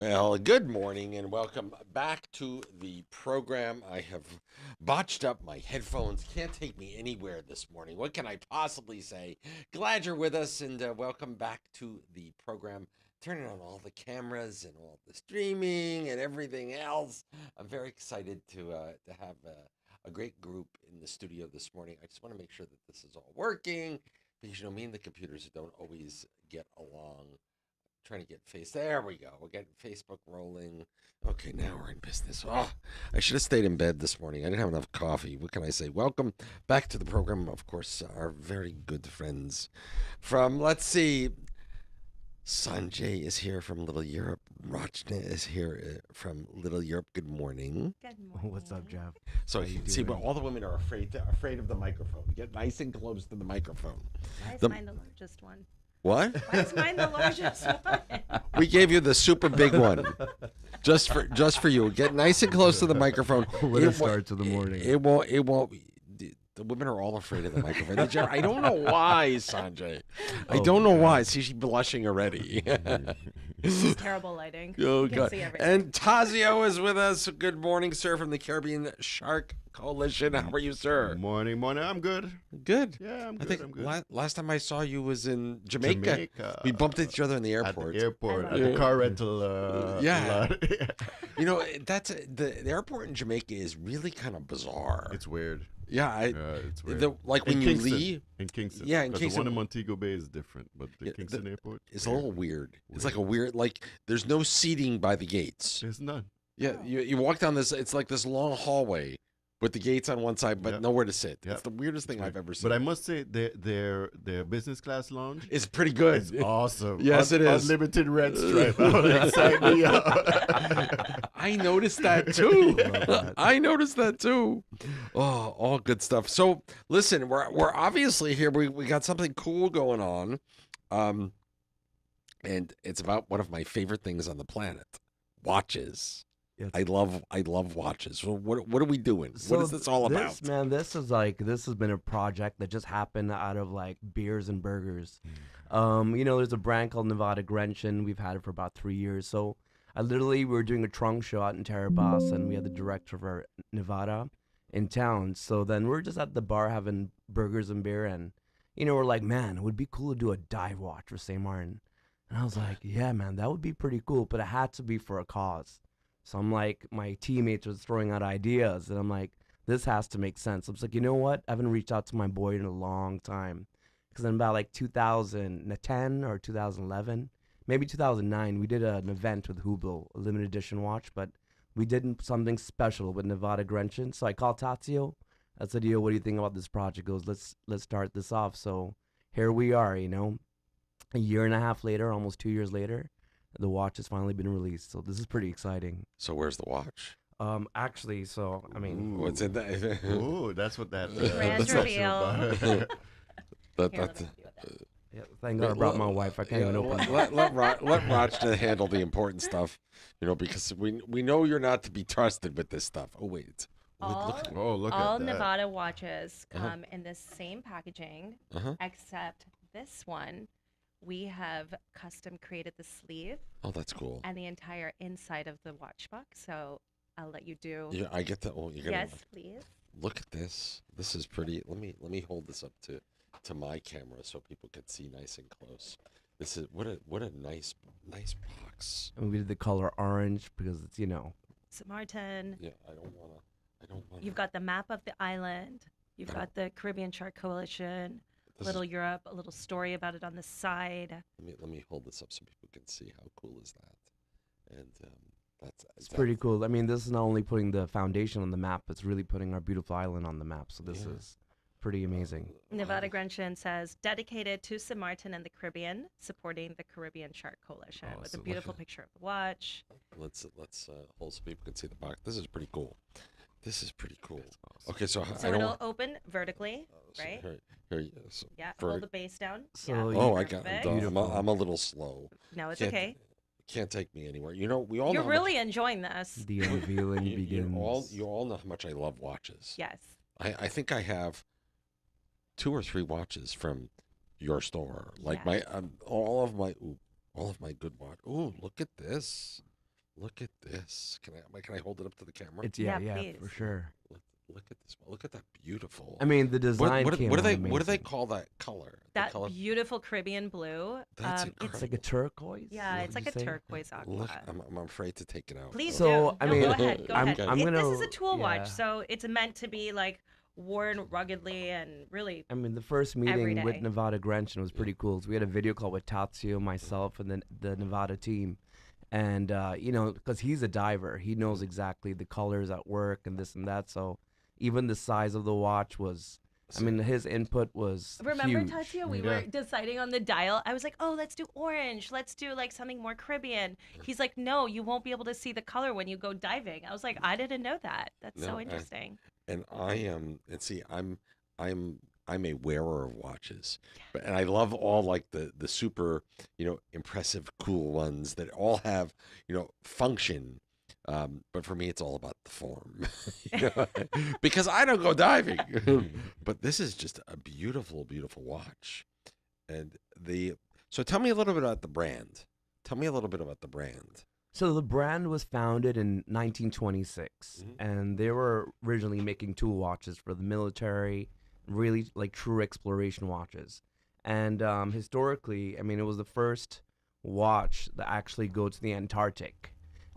Well, good morning and welcome back to the program. I have botched up my headphones. Can't take me anywhere this morning. What can I possibly say? Glad you're with us and welcome back to the program. Turning on all the cameras and all the streaming and everything else. I'm very excited to have a great group in the studio this morning. I just want to make sure that this is all working because me and the computers don't always get along trying to get face. There we go. We're getting Facebook rolling. Okay, now we're in business. Oh, I should have stayed in bed this morning. I didn't have enough coffee. What can I say? Welcome back to the program. Of course, our very good friends from, let's see, Sanjay is here from Little Europe. Rachna is here from Little Europe. Good morning. Good What's up, morning. Jeff? So How you see, but doing? all the women are afraid of the microphone. Get nice and close to the microphone. Why is The mine the largest one? what? Why is mine the largest one? We gave you the super big one. Just for you. Get nice and close to the microphone. What a It start to the morning. It won't. The women are all afraid of the microphone. I don't know why, Sanjay. I Oh, don't know God. why. See, she's blushing already. This is terrible lighting. Oh You can God! see everything. And Tadzio is with us. Good morning, sir, from the Caribbean Shark Coalition. How are you, sir? Morning. I'm good. Good. Yeah, I'm I good. think I'm good. last time I saw you was in Jamaica. Jamaica. We bumped into each other in the At airport. the airport, I at love the it. car rental. Yeah. Lot. You know, that's the airport in Jamaica is really kind of bizarre. It's weird. Yeah, It's weird. like In when you Kingston. leave, In Kingston. Yeah, in 'Cause Kingston. the one in Montego Bay is different, but the Yeah, Kingston airport. it's a little weird. It's like a weird, like there's no seating by the gates. There's none. Yeah, Oh. you walk down this. It's like this long hallway with the gates on one side, but Yep. nowhere to sit. Yep. It's the weirdest thing I've ever seen. But I must say, their business class lounge It's pretty good. is awesome. Yes, it is. Unlimited rents right now. They signed me up. I noticed that too. Love that. I noticed that too. Oh, all good stuff. So listen, we're obviously here. We got something cool going on, and it's about one of my favorite things on the planet: watches. Yes. I love watches. So what are we doing? What is this all about? Man, this has been a project that just happened out of like beers and burgers. There's a brand called Nevada Grenchen. We've had it for about 3 years. So we were doing a trunk show out in Terabas, and we had the director of our Nevada in town. So then we're just at the bar having burgers and beer, and we're like, man, it would be cool to do a dive watch for St. Martin. And I was like, yeah, man, that would be pretty cool, but it had to be for a cause. So I'm like, my teammates was throwing out ideas, and I'm like, this has to make sense. I was like, you know what? I haven't reached out to my boy in a long time. Because in about like 2010 or 2011, maybe 2009, we did an event with Hublot, a limited edition watch, but we did something special with Nevada Grenchen. So I called Tadzio. I said, yo, what do you think about this project? He goes, let's start this off. So here we are, a year and a half later, almost 2 years later. The watch has finally been released, so this is pretty exciting. So where's the watch? Actually, so I mean, What's in that? Ooh, that's what that. Grand that's reveal. about. that, Here, let that, me help you with that. yeah, thank God I brought my wife. I can't even open it. let Rachna handle the important stuff, because we know you're not to be trusted with this stuff. Oh wait, All, Oh, look all at that. Nevada watches Uh-huh. come in the same packaging, Uh-huh. except this one. We have custom created the sleeve Oh, that's cool. and the entire inside of the watch box. So I'll let you do. Yeah, I get that. Oh, you're gonna Yes, please. look at this. This is pretty. Let me hold this up to my camera so people can see nice and close. This is what a nice box. And we did the color orange because it's St. Martin. Yeah, I don't wanna. You've got the map of the island. You've I got the Caribbean Shark Coalition. This Little is, Europe, a little story about it on the side. let me hold this up so people can see how cool is that. And it's pretty cool. I mean, this is not only putting the foundation on the map, it's really putting our beautiful island on the map. So this Yeah. is pretty amazing. Nevada Grenchen says, dedicated to St. Martin and the Caribbean, supporting the Caribbean Shark Coalition with a Awesome. beautiful picture of the watch. Let's hold so people can see the box. This is pretty cool. This is pretty cool. Awesome. Okay, so So I don't. it'll open vertically, So right? here, so Yeah, for- hold the base down. So yeah, you- Oh, I got. perfect. I'm a little slow. No, it's Can't- okay. Can't take me anywhere. We all You're know how really enjoying this. The unveiling much, begins. you all know how much I love watches. Yes. I think I have 2 or 3 watches from your store. Like Yeah. all of my good watch. Ooh, look at this. Look at this. Can I hold it up to the camera? It's Yeah, yeah, please. for sure. Look at this. Look at that beautiful. I mean, the design what came do out they what do they amazing. call that color? The That color? beautiful Caribbean blue. That's It's It's like a turquoise. yeah, would it's like you a say? turquoise aqua. Look, I'm afraid to take it out. Please So, do. I No, mean, go ahead. Go I'm- ahead. I'm This gonna- is a tool watch, yeah. so it's meant to be like worn ruggedly and really. I mean, the first Every meeting with day. Nevada Grenchen was pretty cool. So we had a video call with Tadzio, myself, and then the Nevada team. And, because he's a diver, he knows exactly the colors at work and this and that. So even the size of the watch was, I mean, his input was Remember, huge. Tadzio, we Yeah. were deciding on the dial. I was like, oh, let's do orange. Let's do like something more Caribbean. He's like, no, you won't be able to see the color when you go diving. I was like, I didn't know that. That's No, so I- interesting. And I am, and see, I'm a wearer of watches, and I love all like the super, impressive, cool ones that all have, function. But for me, it's all about the form, because I don't go diving. But this is just a beautiful, beautiful watch, and so tell me a little bit about the brand. Tell me a little bit about the brand. So the brand was founded in 1926, Mhm. and they were originally making tool watches for the military, really like true exploration watches. And historically, I mean, it was the first watch that actually go to the Antarctic,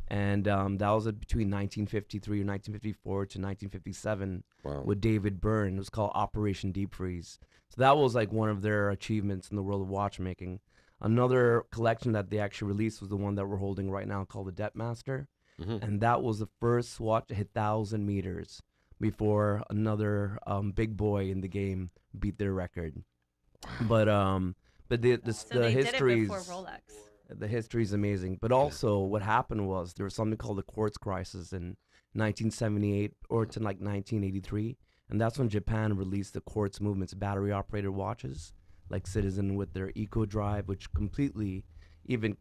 and that was between 1953 or 1954 to 1957 Wow. with David Byrne. It was called Operation Deep Freeze. So that was like one of their achievements in the world of watchmaking. Another collection that they actually released was the one that we're holding right now called the Depth Master. Mhm. And that was the first watch to hit 1,000 meters before another big boy in the game beat their record. But the So they history did it before Rolex. the history is amazing. But also, what happened was there was something called the Quartz Crisis in 1978 or to like 1983, and that's when Japan released the quartz movement's battery-operated watches, like Citizen with their Eco Drive, which completely, even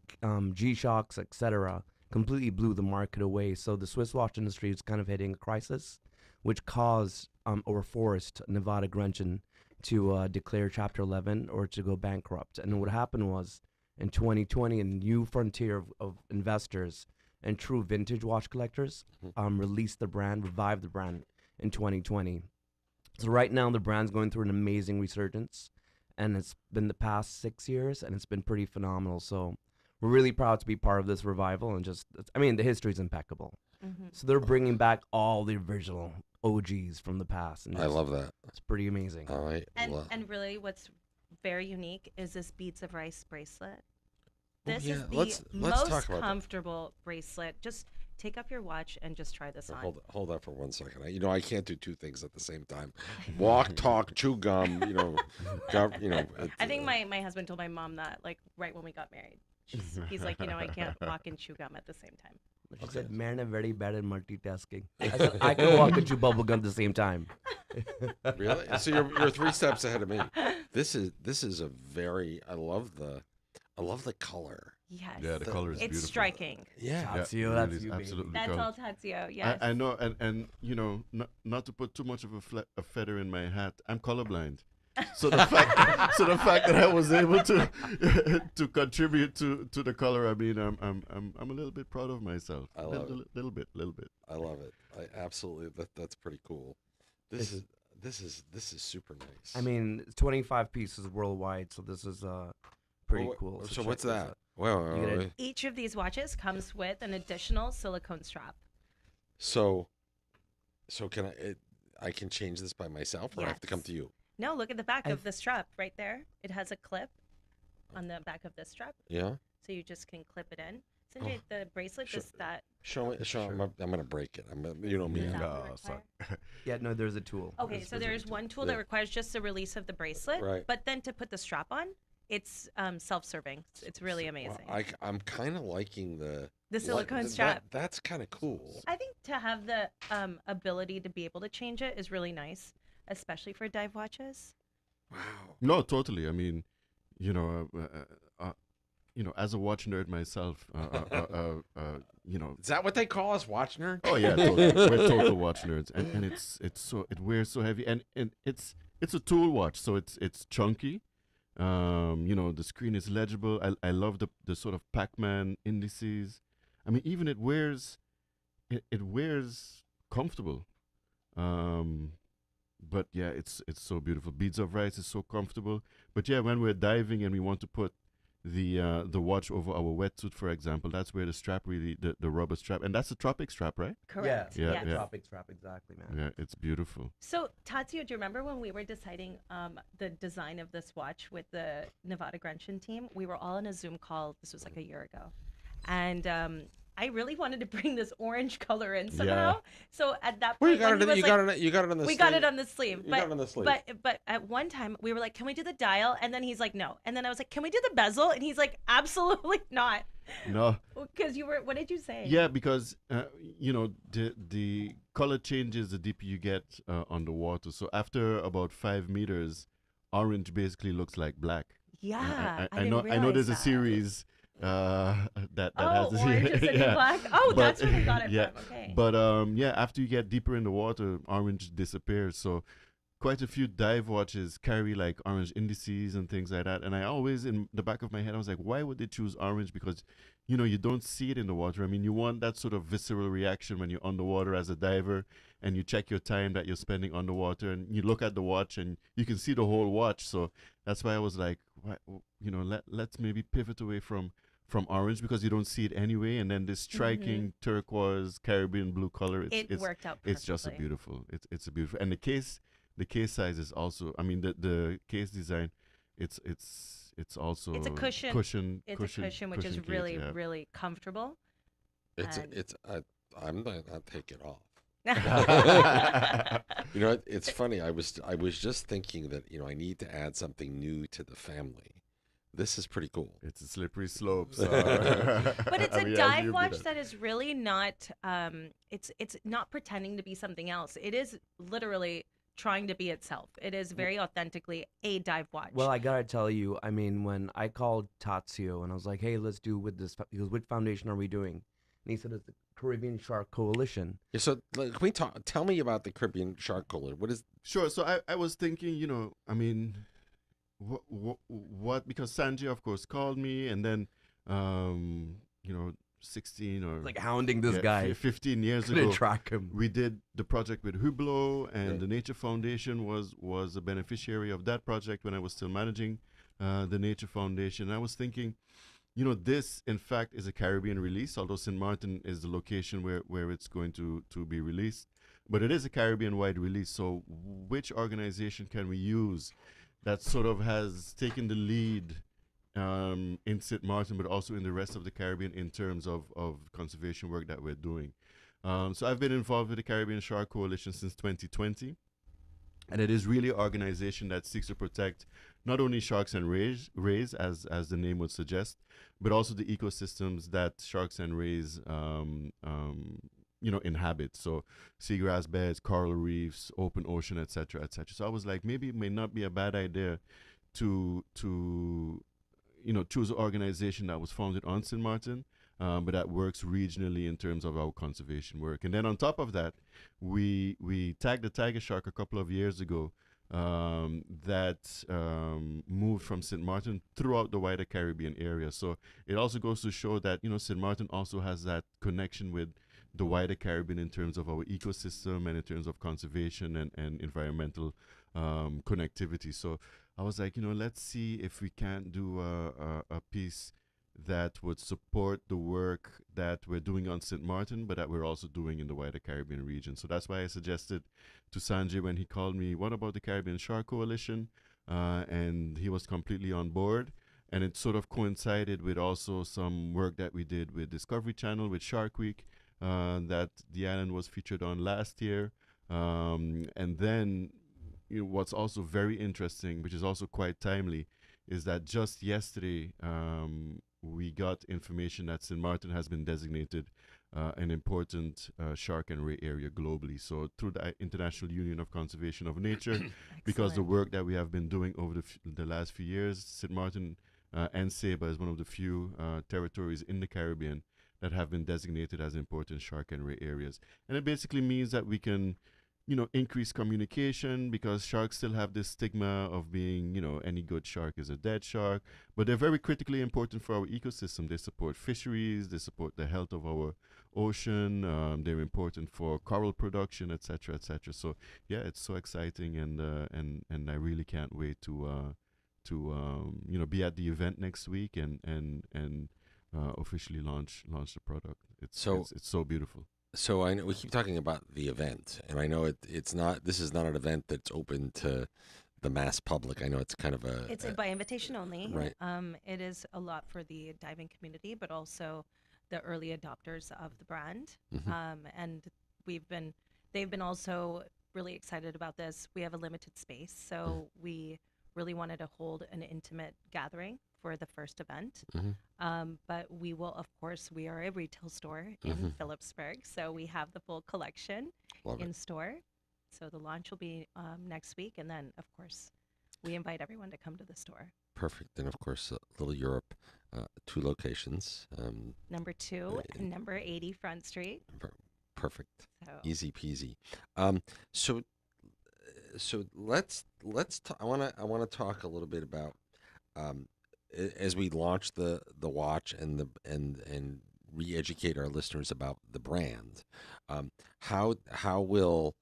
G-Shocks, etc., completely blew the market away. So the Swiss watch industry is kind of hitting a crisis, which caused or forced Nevada Grenchen to declare Chapter 11 or to go bankrupt. And what happened was, in 2020, a new frontier of investors and true vintage watch collectors released the brand, revived the brand in 2020. So right now, the brand's going through an amazing resurgence, and it's been the past 6 years, and it's been pretty phenomenal. So we're really proud to be part of this revival, and the history's impeccable. Mm-hmm. So they're bringing back all the original OGs from the past, and I love that. it's pretty amazing. And really, what's very unique is this beads of rice bracelet. Oh, This yeah, is the let's most talk about that. comfortable bracelet. Just take off your watch and just try this on. Hold that for 1 second. I can't do two things at the same time. Walk, talk, chew gum. I think my husband told my mom that like right when we got married. He's like, I can't walk and chew gum at the same time. She said, "Man, I'm very bad at multitasking." I said, "I can walk and chew bubble gum at the same time." Really? So you're 3 steps ahead of me. This is a very. I love the color. Yes. Yeah, the color is It's beautiful. striking. Yeah. Tadzio, it that's really is you, baby. absolutely That's color. all Tadzio. Yes. I know, and not to put too much of a feather in my hat, I'm colorblind. So the fact that I was able to to contribute to the color, I mean, I'm a little bit proud of myself. I love it. Little bit. I love it. I absolutely. That's pretty cool. This is super nice. I mean, it's 25 pieces worldwide, so this is pretty Well, cool. So check what's this that? out. Well, You get Each of these watches comes with an additional silicone strap. so can I can change this by myself, or I have to come Yes. to you? No, look at the back I've- of the strap right there. It has a clip on the back of the strap, Yeah. so you just can clip it in. Sanjay, the bracelet Sure. does that. Show me. Sure. I'm gonna break it. You know me. Does that No, one sorry. require- Yeah, no, there's a tool. Okay, There's so a there's tool. one tool Yeah. that requires just the release of the bracelet, Right. but then to put the strap on, it's self-serving. It's really amazing. Well, I'm kind of liking the silicone that- strap. That's kind of cool. I think to have the ability to be able to change it is really nice, especially for dive watches. Wow. No, totally. I mean, as a watch nerd myself, Is that what they call us, watch nerd? Oh yeah, totally. We're total watch nerds, and it wears so heavy, and it's a tool watch, so it's chunky. The screen is legible. I love the sort of Pac-Man indices. I mean, even it wears comfortable. But yeah, it's so beautiful. Beads of rice is so comfortable. But yeah, when we're diving and we want to put the watch over our wetsuit, for example, that's where the strap really the rubber strap, and that's a tropic strap, right? Correct. Yeah, Yes. yeah. Tropic strap, exactly, man. Yeah, it's beautiful. So, Tadzio, do you remember when we were deciding the design of this watch with the Nevada Grenchen team? We were all in a Zoom call. This was like a year ago. And I really wanted to bring this orange color in somehow. So at that Well, point, when he was like, you got it on the we sleeve. got it on the sleeve. You got it on the sleeve. But at one time we were like, can we do the dial? And then he's like, no. And then I was like, can we do the bezel? And he's like, absolutely not. No. Because you were, what did you say? Yeah, because the color changes the deeper you get underwater. So after about 5 meters, orange basically looks like black. Yeah. I know. I know. There's a series that has this. Orange is the new yeah. black. Oh, But- that's where they got it yeah. from. Okay. But yeah, after you get deeper in the water, orange disappears. So quite a few dive watches carry like orange indices and things like that. And I always, in the back of my head, I was like, why would they choose orange? Because, you don't see it in the water. I mean, you want that sort of visceral reaction when you're underwater as a diver and you check your time that you're spending underwater and you look at the watch and you can see the whole watch. So that's why I was like, let's maybe pivot away from orange because you don't see it anyway. And then this striking turquoise Caribbean blue color, it worked out perfectly. it's just a beautiful, it's a beautiful, and the case size is also, I mean, the case design, it's also It's a cushion. It's a cushion, which is case, really, yeah. really comfortable. I'm not. I'll take it off. It's funny. I was just thinking that I need to add something new to the family. This is pretty cool. It's a slippery slope. So But it's I a mean, as dive you watch did it. that is really not. It's not pretending to be something else. It is literally trying to be itself. It is very authentically a dive watch. Well, I gotta tell you, I mean, when I called Tadzio and I was like, "Hey, let's do with this," he goes, "Which foundation are we doing?" And he said, "It's the Caribbean Shark Coalition." Yeah, so can we talk? Tell me about the Caribbean Shark Coalition. What is? Sure. So I was thinking, I mean, what? Because Sanjay, of course, called me, and then, 16 or Like hounding this yeah, guy. 15 years Couldn't ago, track him. we did the project with Hublot, and Yeah. the Nature Foundation was a beneficiary of that project when I was still managing the Nature Foundation. And I was thinking, this in fact is a Caribbean release, although St. Martin is the location where it's going to be released. But it is a Caribbean-wide release. So which organization can we use that sort of has taken the lead in St. Martin, but also in the rest of the Caribbean in terms of conservation work that we're doing? So I've been involved with the Caribbean Shark Coalition since 2020. And it is really an organization that seeks to protect not only sharks and rays, as the name would suggest, but also the ecosystems that sharks and rays inhabit. So seagrass beds, coral reefs, open ocean, etc., etc. So I was like, maybe it may not be a bad idea to choose an organization that was founded on St. Martin, but that works regionally in terms of our conservation work. And then on top of that, we tagged a tiger shark a couple of years ago that moved from St. Martin throughout the wider Caribbean area. So it also goes to show that, St. Martin also has that connection with the wider Caribbean in terms of our ecosystem and in terms of conservation and environmental connectivity. So I was like, let's see if we can't do a piece that would support the work that we're doing on St. Martin, but that we're also doing in the wider Caribbean region. So that's why I suggested to Sanjay when he called me, what about the Caribbean Shark Coalition? And he was completely on board. And it sort of coincided with also some work that we did with Discovery Channel, with Shark Week, that the island was featured on last year. And then what's also very interesting, which is also quite timely, is that just yesterday we got information that St. Martin has been designated an important shark and ray area globally. So through the International Union of Conservation of Nature, because the work that we have been doing over the last few years, St. Martin and Saba is one of the few territories in the Caribbean that have been designated as important shark and ray areas. And it basically means that we can increase communication, because sharks still have this stigma of being, any good shark is a dead shark. But they're very critically important for our ecosystem. They support fisheries, they support the health of our ocean, they're important for coral production, etc., etc. So yeah, it's so exciting, and I really can't wait to be at the event next week and officially launch the product. It's so beautiful. So I know we keep talking about the event, and I know it's not. This is not an event that's open to the mass public. I know it's kind of It's by invitation only. Right. It is a lot for the diving community, but also the early adopters of the brand. And they've been also really excited about this. We have a limited space, so we really wanted to hold an intimate gathering for the first event. But we will, of course, we are a retail store in Phillipsburg, so we have the full collection in store. So the launch will be next week, and then, of course, we invite everyone to come to the store. Perfect. And of course, Little Europe, 2 locations. Number 2 and number 80 Front Street. Perfect. So. Easy peasy. So let's I want to talk a little bit about as we launch the watch and re-educate our listeners about the brand. How will,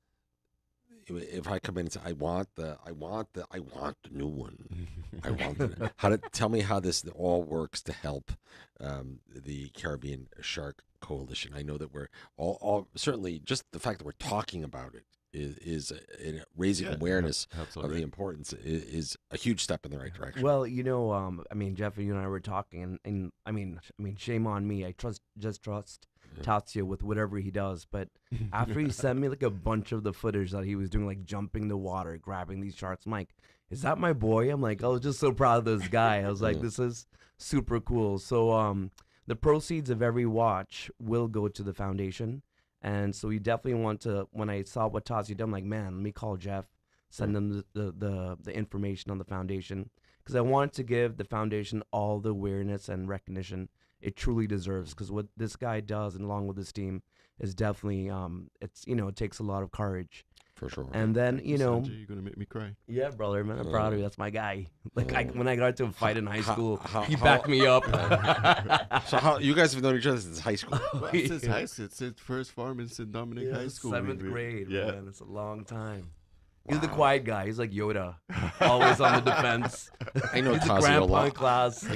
if I come in and say I want the new one, tell me how this all works to help the Caribbean Shark Coalition. I know that we're all certainly just the fact that we're talking about it is raising awareness of the importance is a huge step in the right direction. Well, Jeff, you and I were talking, and I mean, shame on me. I trust Tadzio with whatever he does, but after he sent me like a bunch of the footage that he was doing, like jumping the water, grabbing these sharks, I'm like, is that my boy? I'm like, I was just so proud of this guy. I was like, this is super cool. So the proceeds of every watch will go to the foundation. And so we definitely want to, when I saw what Tadzio did, I'm like, man, let me call Jeff, send him the information on the foundation, because I want to give the foundation all the awareness and recognition it truly deserves, because what this guy does, and along with his team, is definitely, it takes a lot of courage. For sure. And then, Sanjay, you're going to make me cry. Yeah, brother, man, I'm proud of you. That's my guy. Like, when I got into a fight in high school, he backed me up. So how you guys have known each other since high school? Well, since high school. It's his first farm in St. Dominic High School. 7th grade, yeah. man. It's a long time. He's the quiet guy. He's like Yoda, always on the defense. I know He's the Tadzio a grandpa lot. in class.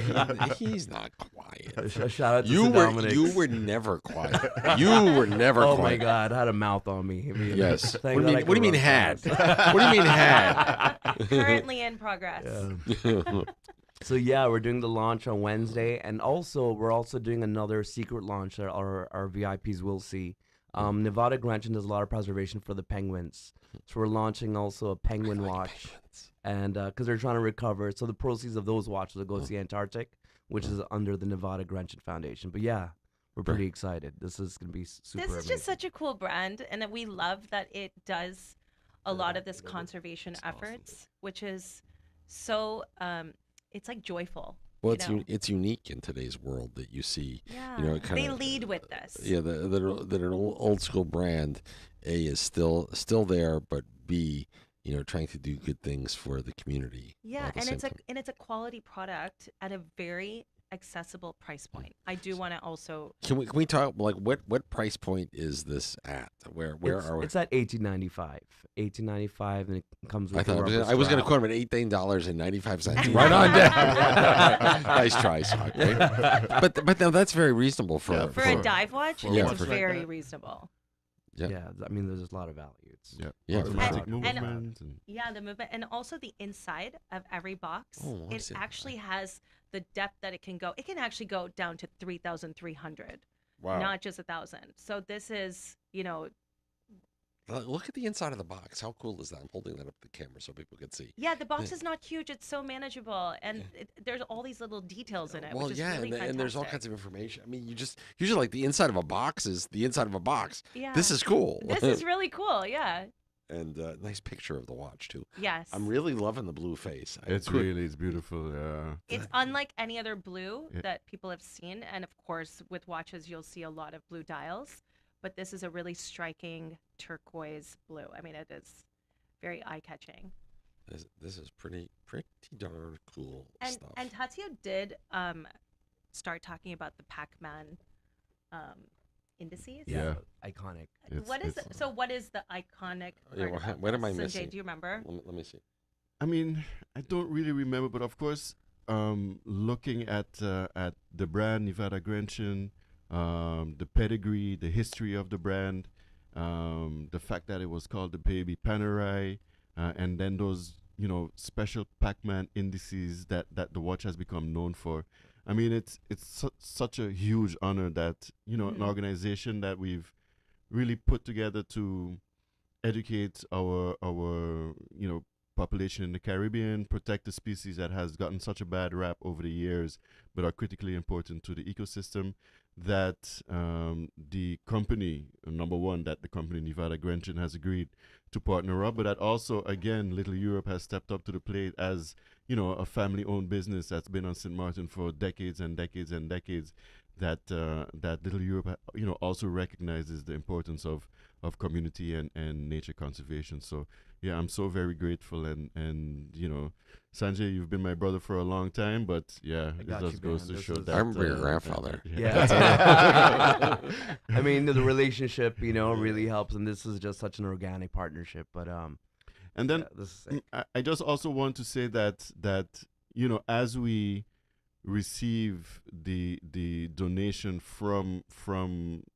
He's not quiet. Shout out to Dominic. You were never quiet. You were never Oh quiet. my God, I had a mouth on me. I mean, Yes. What thank do God I you mean could had? run fast. What do you mean had? Currently in progress. So yeah, we're doing the launch on Wednesday, and also we're also doing another secret launch that our VIPs will see. Nevada Grantion does a lot of preservation for the penguins, so we're launching also a penguin watch, and because they're trying to recover, so the proceeds of those watches will go to the Antarctic, which is under the Nevada Grantion Foundation. But yeah, we're pretty excited. This is gonna be super. This is just such a cool brand, and that we love that it does a lot of this conservation efforts, which is so it's like joyful. Well, it's unique in today's world that you see. Yeah, they lead with this. Yeah, that an old school brand, A, is still there, but B, trying to do good things for the community. Yeah, and it's a quality product at a very accessible price point. I do want to also. Can we talk like what price point is this at? Where are we? It's at $18.95. $18.95, and it comes with. I was going to quote him at $18.95. Right on down. Nice try, Sock. Right? But no, that's very reasonable for a dive watch. Yeah, it's very reasonable. Yeah, I mean, there's a lot of value. It's Automatic movement. The movement, and also the inside of every box. It actually has the depth that it can go. It can actually go down to 3,300. Wow. Not just 1,000. So this is, Look at the inside of the box. How cool is that? I'm holding that up to the camera so people can see. Yeah, the box is not huge. It's so manageable, and there's all these little details in it. Well, which is really fantastic. and there's all kinds of information. I mean, usually like the inside of a box is the inside of a box. Yeah. This is cool. This is really cool. Yeah. And nice picture of the watch too. Yes. I'm really loving the blue face. It's beautiful. Yeah. It's unlike any other blue that people have seen, and of course, with watches, you'll see a lot of blue dials. but this is a really striking turquoise blue. I mean, it is very eye-catching. This is pretty darn cool And stuff. and Tadzio did start talking about the Pac-Man indices. Yeah. Iconic. What is the iconic Yeah, part about what am I this? missing? Sanjay, do you remember? Let me see. I mean, I don't really remember, but of course, looking at the brand Nevada Grenchen, the pedigree, the history of the brand, the fact that it was called the Baby Panerai, and then those special Pac-Man indices that the watch has become known for. I mean, it's such a huge honor that an organization that we've really put together to educate our population in the Caribbean, protect the species that has gotten such a bad rap over the years, but are critically important to the ecosystem. That the company, number one, that the company Nevada Grenchen has agreed to partner up, but that also, again, Little Europe has stepped up to the plate as a family-owned business that's been on St. Martin for decades and decades and decades. That Little Europe, also recognizes the importance of community and nature conservation. So yeah, I'm so very grateful, and Sanjay, you've been my brother for a long time, but yeah, it got just you, goes man. to show This is- that I remember your grandfather. Yeah. I mean, the relationship, really helps, and this is just such an organic partnership. But And then yeah, this is sick. I just also want to say that as we receive the donation from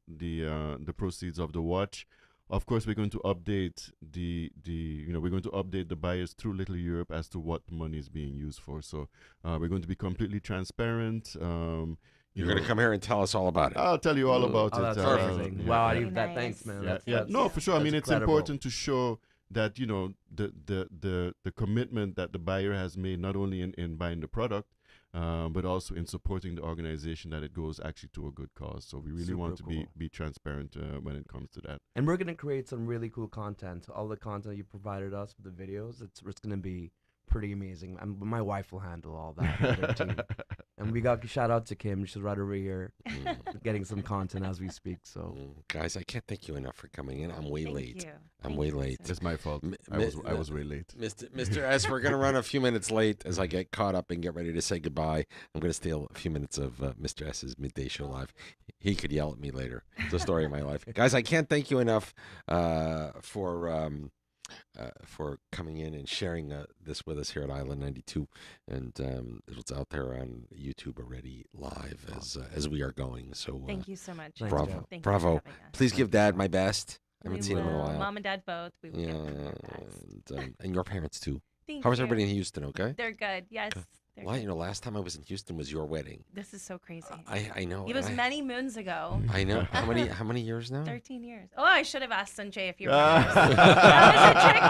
the proceeds of the watch, of course we're going to update we're going to update the buyers through Little Europe as to what the money is being used for. So we're going to be completely transparent. You're going to come here and tell us all about it. I'll tell you all about Oh, it. that's perfect. amazing. Yeah. Wow, Very that nice. thanks, man. Yeah, That's no, for sure. I that's mean, it's incredible. important to show that the commitment that the buyer has made, not only in buying the product, but also in supporting the organization, that it goes actually to a good cause. So we really Super want to cool. be transparent when it comes to that. And we're gonna create some really cool content. All the content you provided us with the videos, it's gonna be pretty amazing. My wife will handle all that. with her team. And we got shout out to Kim. She's right over here, getting some content as we speak. So Guys, I can't thank you enough for coming in. I'm way Thank late. you. I'm Thank way you, late. Sanjay. It's my fault. M- I mi- was way late. Mr. S, we're going to run a few minutes late as I get caught up and get ready to say goodbye. I'm going to steal a few minutes of Mr. S's midday show live. He could yell at me later. It's the story of my life. Guys, I can't thank you enough for coming in and sharing this with us here at Island 92. And it's out there on YouTube already live as we are going. So Thank you so much. Thanks, bravo. Joe. Thank you Bravo. for having us. Please give Dad my best. I haven't We seen him in a will. while. Mom and Dad both. We will Yeah, give them their best. and your parents too. Thank How was you. everybody in Houston? Okay. They're good. Yes. They're Well, good. last time I was in Houston was your wedding. This is so crazy. I know. It was and many moons ago. I know. How many years now? 13 years. Oh, I should have asked Sanjay if you remember. That was a trick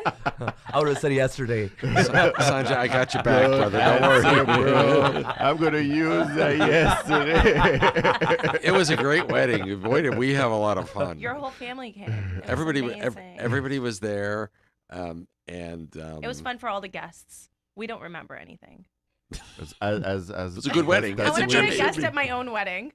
question. I would have said yesterday. Sanjay, I got your back, brother. Don't Answer, worry. bro. I'm gonna use that yesterday. It was a great wedding. Boy, did we have a lot of fun. Your whole family came. It was everybody, amazing. everybody was there, and It was fun for all the guests. We don't remember anything. As It's a good wedding. I That's want to a be a good- guest at my own wedding.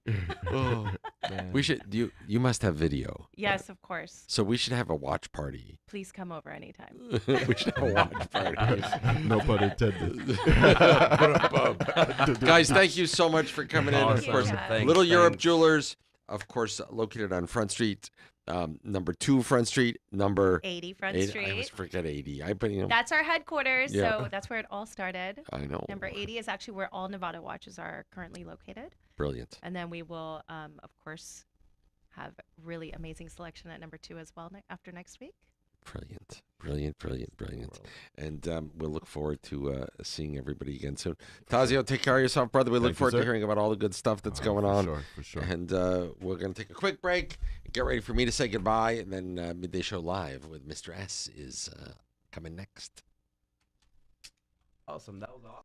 Oh, Man. we should. You must have video. Yes, of course. So we should have a watch party. Please come over anytime. We should have a watch party. no pun intended. Guys, thank you so much for coming in. Awesome. Of course, Thanks, Little Europe thanks. Jewelers, of course, located on Front Street, number 2 Front Street, number 80 Front 8. I Street. always forget 80. I put That's our headquarters, Yeah. so that's where it all started. I know. Number 80 is actually where all Nevada watches are currently located. Brilliant. And then we will, of course, have really amazing selection at number 2 as well after next week. Brilliant. And we'll look forward to seeing everybody again soon. Tadzio, take care of yourself, brother. We look Thank you, forward to sir. hearing about all the good stuff that's going on. For sure. And we're going to take a quick break, get ready for me to say goodbye, and then Midday Show Live with Mr. S is coming next. Awesome. That was awesome.